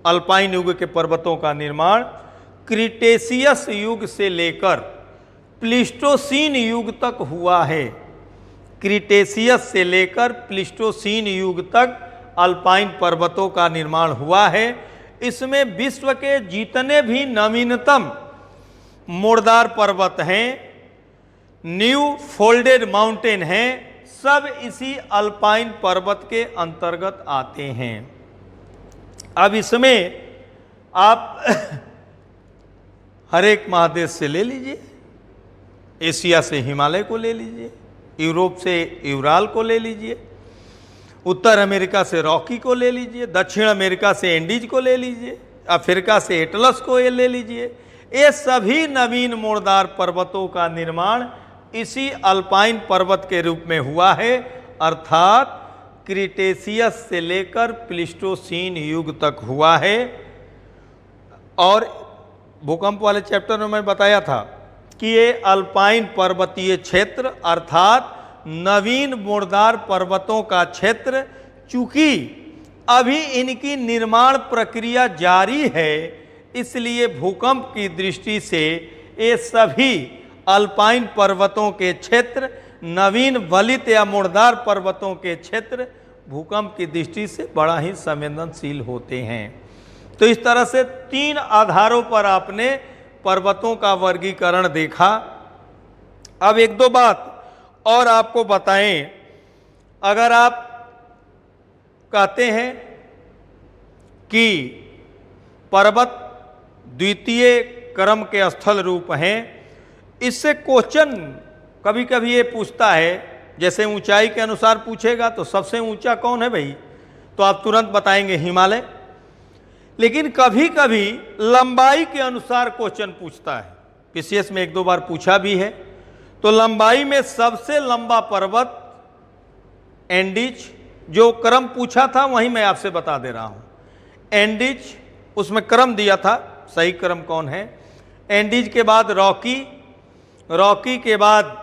अल्पाइन युग के पर्वतों का निर्माण क्रिटेशियस युग से लेकर प्लीस्टोसीन युग तक हुआ है। क्रिटेशियस से लेकर प्लीस्टोसीन युग तक अल्पाइन पर्वतों का निर्माण हुआ है। इसमें विश्व के जितने भी नवीनतम मोड़दार पर्वत हैं, न्यू फोल्डेड माउंटेन हैं, सब इसी अल्पाइन पर्वत के अंतर्गत आते हैं। अब इसमें आप हर एक महादेश से ले लीजिए, एशिया से हिमालय को ले लीजिए, यूरोप से यूराल को ले लीजिए, उत्तर अमेरिका से रॉकी को ले लीजिए, दक्षिण अमेरिका से एंडीज को ले लीजिए, अफ्रीका से एटलस को ये ले लीजिए। ये सभी नवीन मोड़दार पर्वतों का निर्माण इसी अल्पाइन पर्वत के रूप में हुआ है, अर्थात क्रिटेशियस से लेकर प्लीस्टोसीन युग तक हुआ है। और भूकंप वाले चैप्टर में मैं बताया था कि ये अल्पाइन पर्वतीय क्षेत्र अर्थात नवीन मोड़दार पर्वतों का क्षेत्र, चूंकि अभी इनकी निर्माण प्रक्रिया जारी है, इसलिए भूकंप की दृष्टि से ये सभी अल्पाइन पर्वतों के क्षेत्र, नवीन वलित या मोड़दार पर्वतों के क्षेत्र भूकंप की दृष्टि से बड़ा ही संवेदनशील होते हैं। तो इस तरह से तीन आधारों पर आपने पर्वतों का वर्गीकरण देखा। अब एक दो बात और आपको बताएं। अगर आप कहते हैं कि पर्वत द्वितीय क्रम के स्थल रूप हैं, इससे क्वेश्चन कभी कभी ये पूछता है, जैसे ऊंचाई के अनुसार पूछेगा तो सबसे ऊंचा कौन है भाई, तो आप तुरंत बताएंगे हिमालय। लेकिन कभी कभी लंबाई के अनुसार क्वेश्चन पूछता है, पीसीएस में एक दो बार पूछा भी है। तो लंबाई में सबसे लंबा पर्वत एंडीज, जो क्रम पूछा था वहीं मैं आपसे बता दे रहा हूं। एंडीज, उसमें क्रम दिया था, सही क्रम कौन है। एंडीज के बाद रॉकी, रॉकी के बाद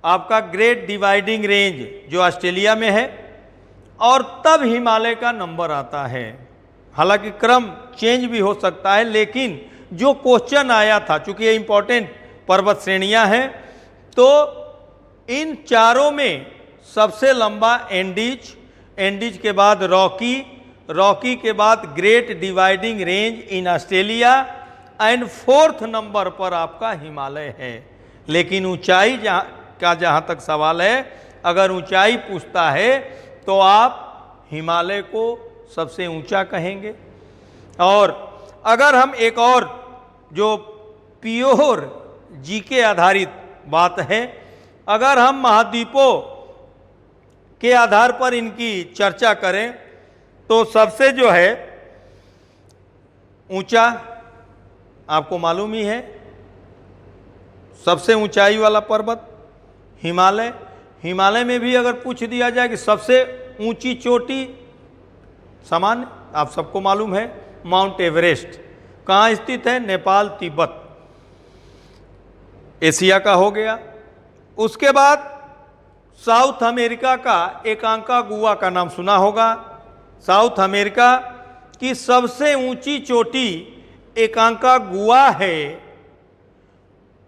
आपका ग्रेट डिवाइडिंग रेंज जो ऑस्ट्रेलिया में है, और तब हिमालय का नंबर आता है। हालांकि क्रम चेंज भी हो सकता है, लेकिन जो क्वेश्चन आया था, चूंकि ये इंपॉर्टेंट पर्वत श्रेणियां हैं, तो इन चारों में सबसे लंबा एंडीज, एंडीज के बाद रॉकी, रॉकी के बाद great dividing range in Australia, and fourth number पर आपका हिमालय है। लेकिन ऊंचाई जहाँ तक सवाल है, अगर ऊंचाई पूछता है तो आप हिमालय को सबसे ऊंचा कहेंगे। और अगर हम एक और जो प्योर जीके आधारित बात है, अगर हम महाद्वीपों के आधार पर इनकी चर्चा करें तो सबसे जो है ऊंचा, आपको मालूम ही है, सबसे ऊंचाई वाला पर्वत हिमालय। हिमालय में भी अगर पूछ दिया जाए कि सबसे ऊंची चोटी, सामान्य आप सबको मालूम है माउंट एवरेस्ट कहाँ स्थित है? नेपाल, तिब्बत, एशिया का हो गया। उसके बाद साउथ अमेरिका का एकांकागुआ का नाम सुना होगा। साउथ अमेरिका की सबसे ऊंची चोटी एकांकागुआ है,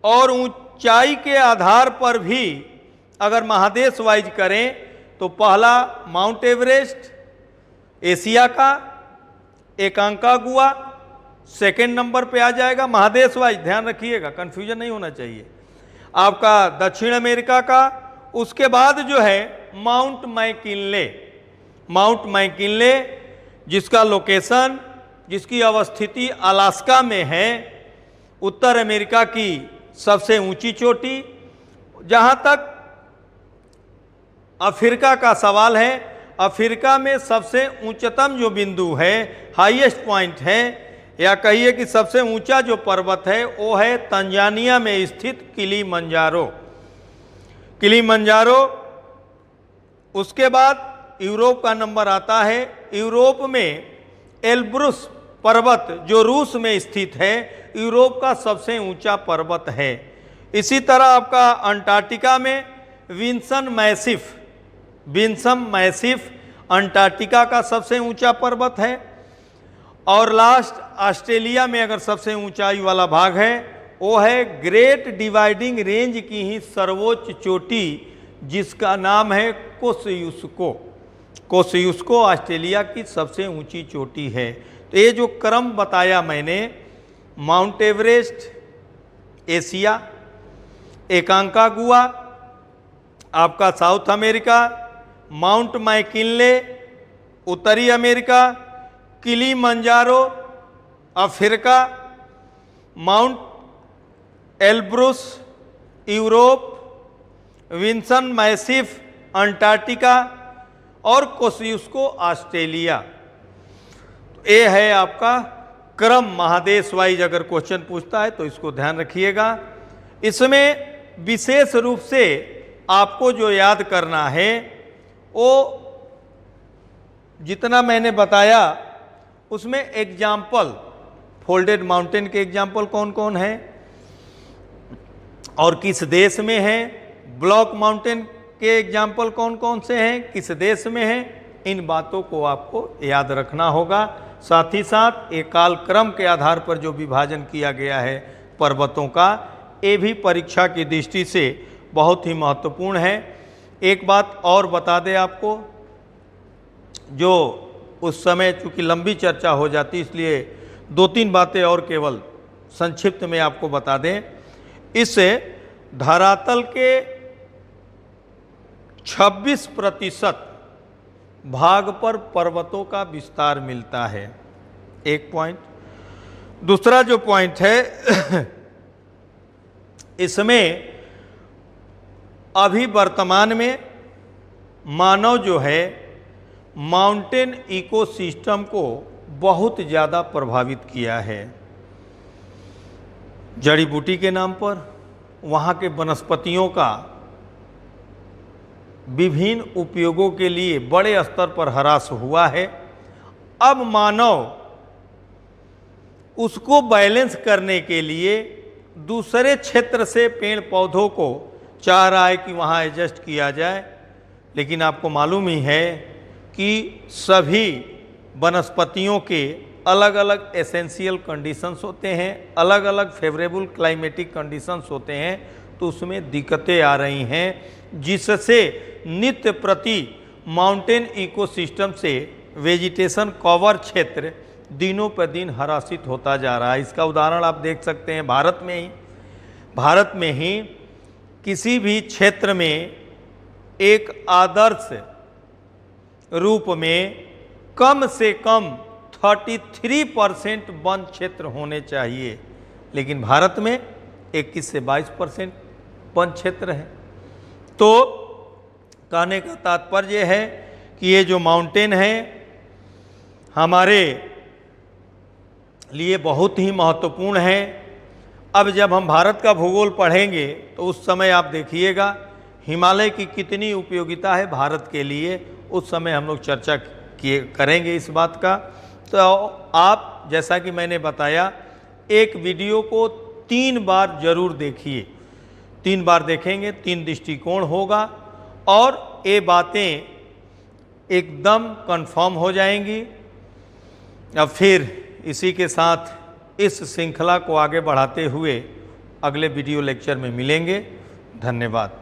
और ऊंचाई के आधार पर भी अगर महादेश वाइज करें तो पहला माउंट एवरेस्ट एशिया का, एकांकागुआ सेकेंड नंबर पे आ जाएगा महादेश वाइज, ध्यान रखिएगा, कंफ्यूजन नहीं होना चाहिए। आपका दक्षिण अमेरिका का, उसके बाद जो है माउंट मैकिनले, माउंट मैकिनले जिसका लोकेशन, जिसकी अवस्थिति अलास्का में है, उत्तर अमेरिका की सबसे ऊंची चोटी। जहां तक अफ्रीका का सवाल है, अफ्रीका में सबसे ऊंचतम जो बिंदु है, हाईएस्ट पॉइंट है, या कहिए कि सबसे ऊंचा जो पर्वत है वो है तंजानिया में स्थित किलीमंजारो, किलीमंजारो। उसके बाद यूरोप का नंबर आता है। यूरोप में एल्ब्रुस पर्वत जो रूस में स्थित है, यूरोप का सबसे ऊंचा पर्वत है। इसी तरह आपका अंटार्कटिका में Vinson Massif, Vinson Massif Antarctica का सबसे ऊंचा पर्वत है। और लास्ट ऑस्ट्रेलिया में अगर सबसे ऊंचाई वाला भाग है वो है ग्रेट डिवाइडिंग रेंज की ही सर्वोच्च चोटी, जिसका नाम है कोस्युस्को। कोस्युस्को ऑस्ट्रेलिया की सबसे ऊंची चोटी है। तो ये जो क्रम बताया मैंने, माउंट एवरेस्ट एशिया, एकांकागुआ आपका साउथ अमेरिका, माउंट मैकिनले उत्तरी America, Kilimanjaro Africa, Mount Elbrus Europe, Vinson Massif Antarctica और कोस्युस्को ऑस्ट्रेलिया। तो ये है आपका क्रम महादेश वाइज। अगर क्वेश्चन पूछता है तो इसको ध्यान रखिएगा। इसमें विशेष रूप से आपको जो याद करना है वो जितना मैंने बताया उसमें एग्जाम्पल, फोल्डेड माउंटेन के एग्जाम्पल कौन कौन है और किस देश में है, ब्लॉक माउंटेन के एग्जाम्पल कौन कौन से हैं, किस देश में हैं, इन बातों को आपको याद रखना होगा। साथ ही साथ एक कालक्रम के आधार पर जो विभाजन किया गया है पर्वतों का, ये भी परीक्षा की दृष्टि से बहुत ही महत्वपूर्ण है। एक बात और बता दें आपको, जो उस समय चूँकि लंबी चर्चा हो जाती इसलिए दो तीन बातें और केवल संक्षिप्त में आपको बता दें। इससे धरातल के 26% भाग पर पर्वतों का विस्तार मिलता है, एक पॉइंट। दूसरा जो पॉइंट है इसमें अभी वर्तमान में मानव जो है माउंटेन इकोसिस्टम को बहुत ज़्यादा प्रभावित किया है। जड़ी बूटी के नाम पर वहाँ के वनस्पतियों का विभिन्न उपयोगों के लिए बड़े स्तर पर ह्रास हुआ है। अब मानव उसको बैलेंस करने के लिए दूसरे क्षेत्र से पेड़ पौधों को चाह रहा है कि वहाँ एडजस्ट किया जाए, लेकिन आपको मालूम ही है कि सभी वनस्पतियों के अलग अलग एसेंशियल कंडीशंस होते हैं, अलग अलग फेवरेबल क्लाइमेटिक कंडीशंस होते हैं, तो उसमें दिक्कतें आ रही हैं, जिससे नित्य प्रति माउंटेन इकोसिस्टम से वेजिटेशन कवर क्षेत्र दिनों पर दिन ह्रासित होता जा रहा है। इसका उदाहरण आप देख सकते हैं भारत में ही किसी भी क्षेत्र में एक आदर्श रूप में कम से कम 33% वन क्षेत्र होने चाहिए, लेकिन भारत में 21 से 22% वन क्षेत्र है। तो कहने का तात्पर्य है कि ये जो माउंटेन है हमारे लिए बहुत ही महत्वपूर्ण है। अब जब हम भारत का भूगोल पढ़ेंगे तो उस समय आप देखिएगा हिमालय की कितनी उपयोगिता है भारत के लिए, उस समय हम लोग चर्चा करेंगे इस बात का। तो आप जैसा कि मैंने बताया एक वीडियो को 3 बार जरूर देखिए, 3 बार देखेंगे 3 दृष्टिकोण होगा और ये बातें एकदम कंफर्म हो जाएंगी। अब फिर इसी के साथ इस श्रृंखला को आगे बढ़ाते हुए अगले वीडियो लेक्चर में मिलेंगे। धन्यवाद।